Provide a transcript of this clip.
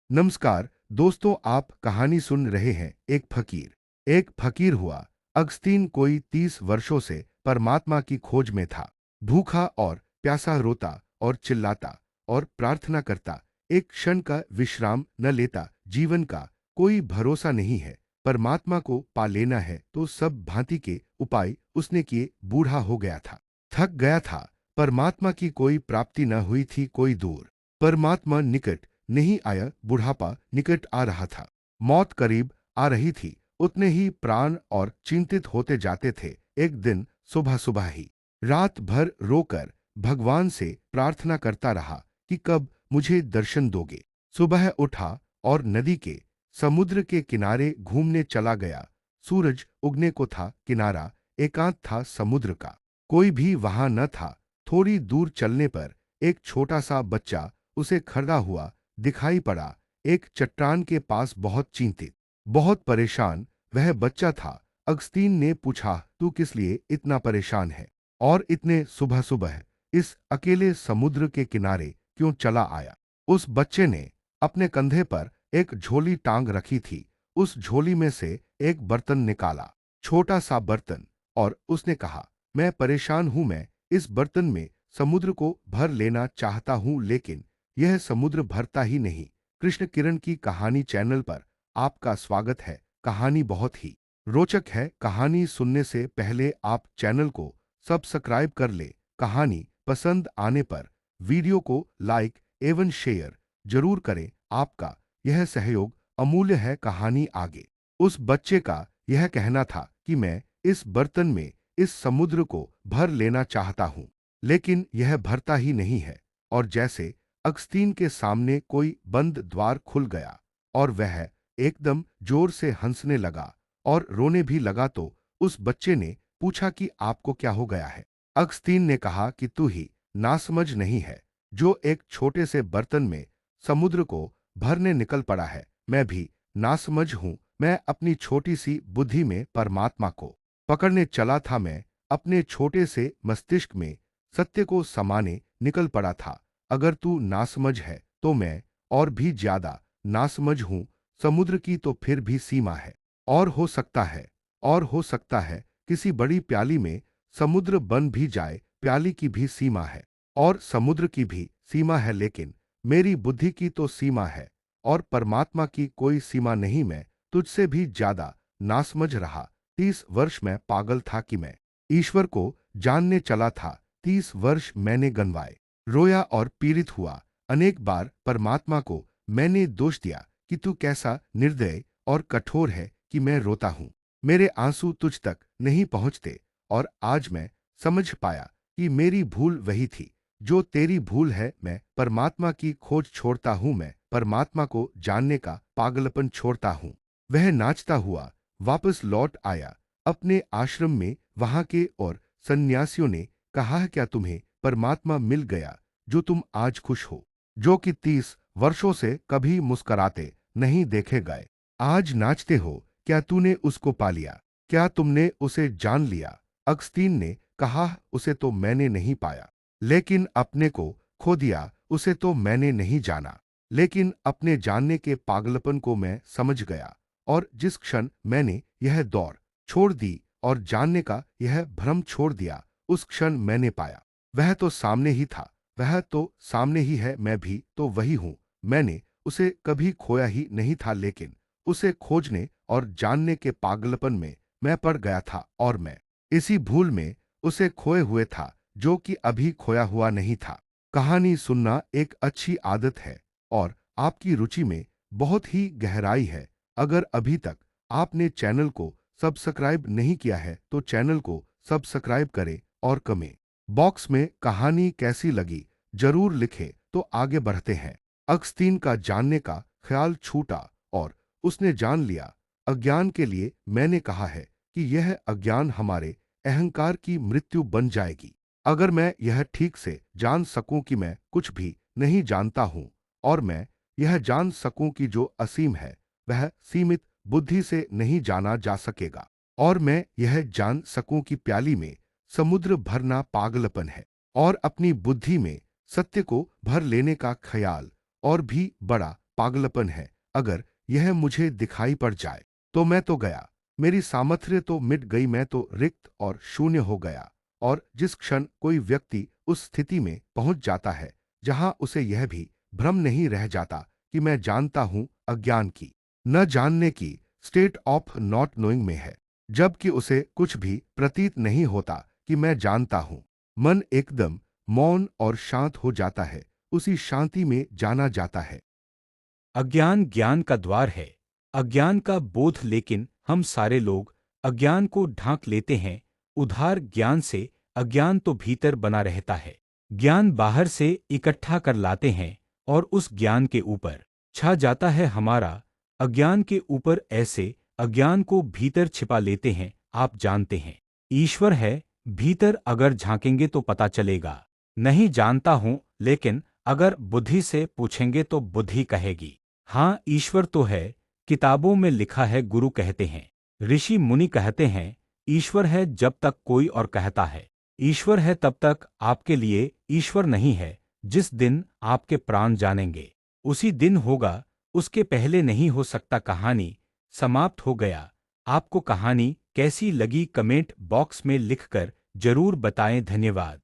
नमस्कार दोस्तों, आप कहानी सुन रहे हैं। एक फकीर हुआ। अगस्तीन कोई 30 वर्षों से परमात्मा की खोज में था। भूखा और प्यासा रोता और चिल्लाता और प्रार्थना करता, एक क्षण का विश्राम न लेता। जीवन का कोई भरोसा नहीं है। परमात्मा को पा लेना है तो सब भांति के उपाय उसने किए। बूढ़ा हो गया था, थक गया था। परमात्मा की कोई प्राप्ति न हुई थी। कोई दूर परमात्मा निकट नहीं आया। बुढ़ापा निकट आ रहा था, मौत करीब आ रही थी। उतने ही प्राण और चिंतित होते जाते थे। एक दिन सुबह सुबह ही रात भर रोकर भगवान से प्रार्थना करता रहा कि कब मुझे दर्शन दोगे। सुबह उठा और नदी के समुद्र के किनारे घूमने चला गया। सूरज उगने को था, किनारा एकांत था समुद्र का, कोई भी वहां न था। थोड़ी दूर चलने पर एक छोटा सा बच्चा उसे खड़ा हुआ दिखाई पड़ा, एक चट्टान के पास, बहुत चिंतित, बहुत परेशान वह बच्चा था। अगस्तीन ने पूछा, तू किस लिए इतना परेशान है और इतने सुबह सुबह इस अकेले समुद्र के किनारे क्यों चला आया? उस बच्चे ने अपने कंधे पर एक झोली टांग रखी थी। उस झोली में से एक बर्तन निकाला, छोटा सा बर्तन, और उसने कहा, मैं परेशान हूं। मैं इस बर्तन में समुद्र को भर लेना चाहता हूं, लेकिन यह समुद्र भरता ही नहीं। कृष्ण किरण की कहानी चैनल पर आपका स्वागत है। कहानी बहुत ही रोचक है। कहानी सुनने से पहले आप चैनल को सब्सक्राइब कर ले। कहानी पसंद आने पर वीडियो को लाइक एवं शेयर जरूर करें। आपका यह सहयोग अमूल्य है। कहानी आगे। उस बच्चे का यह कहना था कि मैं इस बर्तन में इस समुद्र को भर लेना चाहता हूं, लेकिन यह भरता ही नहीं है। और जैसे अगस्तीन के सामने कोई बंद द्वार खुल गया और वह एकदम जोर से हंसने लगा और रोने भी लगा। तो उस बच्चे ने पूछा कि आपको क्या हो गया है? अगस्तीन ने कहा कि तू ही नासमझ नहीं है, जो एक छोटे से बर्तन में समुद्र को भरने निकल पड़ा है। मैं भी नासमझ हूं। मैं अपनी छोटी सी बुद्धि में परमात्मा को पकड़ने चला था। मैं अपने छोटे से मस्तिष्क में सत्य को समाने निकल पड़ा था। अगर तू नासमझ है तो मैं और भी ज्यादा नासमझ हूं। समुद्र की तो फिर भी सीमा है, और हो सकता है, और हो सकता है किसी बड़ी प्याली में समुद्र बन भी जाए। प्याली की भी सीमा है और समुद्र की भी सीमा है, लेकिन मेरी बुद्धि की तो सीमा है और परमात्मा की कोई सीमा नहीं। मैं तुझसे भी ज्यादा नासमझ रहा। 30 वर्ष मैं पागल था कि मैं ईश्वर को जानने चला था। 30 वर्ष मैंने गंवाए, रोया और पीड़ित हुआ। अनेक बार परमात्मा को मैंने दोष दिया कि तू कैसा निर्दय और कठोर है कि मैं रोता हूं। मेरे आंसू तुझ तक नहीं पहुंचते। और आज मैं समझ पाया कि मेरी भूल वही थी जो तेरी भूल है। मैं परमात्मा की खोज छोड़ता हूं। मैं परमात्मा को जानने का पागलपन छोड़ता हूं। वह नाचता हुआ वापस लौट आया अपने आश्रम में। वहां के और सन्यासियों ने कहा, क्या तुम्हें परमात्मा मिल गया जो तुम आज खुश हो, जो कि 30 वर्षों से कभी मुस्कुराते नहीं देखे गए? आज नाचते हो। क्या तूने उसको पा लिया? क्या तुमने उसे जान लिया? अगस्तीन ने कहा, उसे तो मैंने नहीं पाया, लेकिन अपने को खो दिया। उसे तो मैंने नहीं जाना, लेकिन अपने जानने के पागलपन को मैं समझ गया। और जिस क्षण मैंने यह दौड़ छोड़ दी और जानने का यह भ्रम छोड़ दिया, उस क्षण मैंने पाया, वह तो सामने ही था, वह तो सामने ही है। मैं भी तो वही हूं। मैंने उसे कभी खोया ही नहीं था, लेकिन उसे खोजने और जानने के पागलपन में मैं पड़ गया था, और मैं इसी भूल में उसे खोए हुए था जो कि अभी खोया हुआ नहीं था। कहानी सुनना एक अच्छी आदत है और आपकी रुचि में बहुत ही गहराई है। अगर अभी तक आपने चैनल को सब्सक्राइब नहीं किया है तो चैनल को सब्सक्राइब करें और कमेंट बॉक्स में कहानी कैसी लगी जरूर लिखें। तो आगे बढ़ते हैं। अगस्तीन का जानने का ख्याल छूटा और उसने जान लिया। अज्ञान के लिए मैंने कहा है कि यह अज्ञान हमारे अहंकार की मृत्यु बन जाएगी। अगर मैं यह ठीक से जान सकूं कि मैं कुछ भी नहीं जानता हूं, और मैं यह जान सकूं कि जो असीम है वह सीमित बुद्धि से नहीं जाना जा सकेगा, और मैं यह जान सकूं कि प्याली में समुद्र भरना पागलपन है, और अपनी बुद्धि में सत्य को भर लेने का ख्याल और भी बड़ा पागलपन है। अगर यह मुझे दिखाई पड़ जाए तो मैं तो गया, मेरी सामर्थ्य तो मिट गई, मैं तो रिक्त और शून्य हो गया। और जिस क्षण कोई व्यक्ति उस स्थिति में पहुंच जाता है जहां उसे यह भी भ्रम नहीं रह जाता कि मैं जानता हूं, अज्ञान की, न जानने की स्टेट ऑफ नॉट नोइंग में है, जबकि उसे कुछ भी प्रतीत नहीं होता कि मैं जानता हूं, मन एकदम मौन और शांत हो जाता है, उसी शांति में जाना जाता है। अज्ञान ज्ञान का द्वार है, अज्ञान का बोध। लेकिन हम सारे लोग अज्ञान को ढांक लेते हैं। उधार ज्ञान से अज्ञान तो भीतर बना रहता है। ज्ञान बाहर से इकट्ठा कर लाते हैं और उस ज्ञान के ऊपर छा जाता है हमारा। अज्ञान के ऊपर ऐसे अज्ञान को भीतर छिपा लेते हैं। आप जानते हैं ईश्वर है, भीतर अगर झांकेंगे तो पता चलेगा। नहीं जानता हूं, लेकिन अगर बुद्धि से पूछेंगे तो बुद्धि कहेगी हाँ ईश्वर तो है। किताबों में लिखा है, गुरु कहते हैं, ऋषि मुनि कहते हैं, ईश्वर है जब तक कोई और कहता है ईश्वर है तब तक आपके लिए ईश्वर नहीं है। जिस दिन आपके प्राण जानेंगे उसी दिन होगा, उसके पहले नहीं हो सकता। कहानी समाप्त हो गया। आपको कहानी कैसी लगी कमेंट बॉक्स में लिखकर जरूर बताएं। धन्यवाद।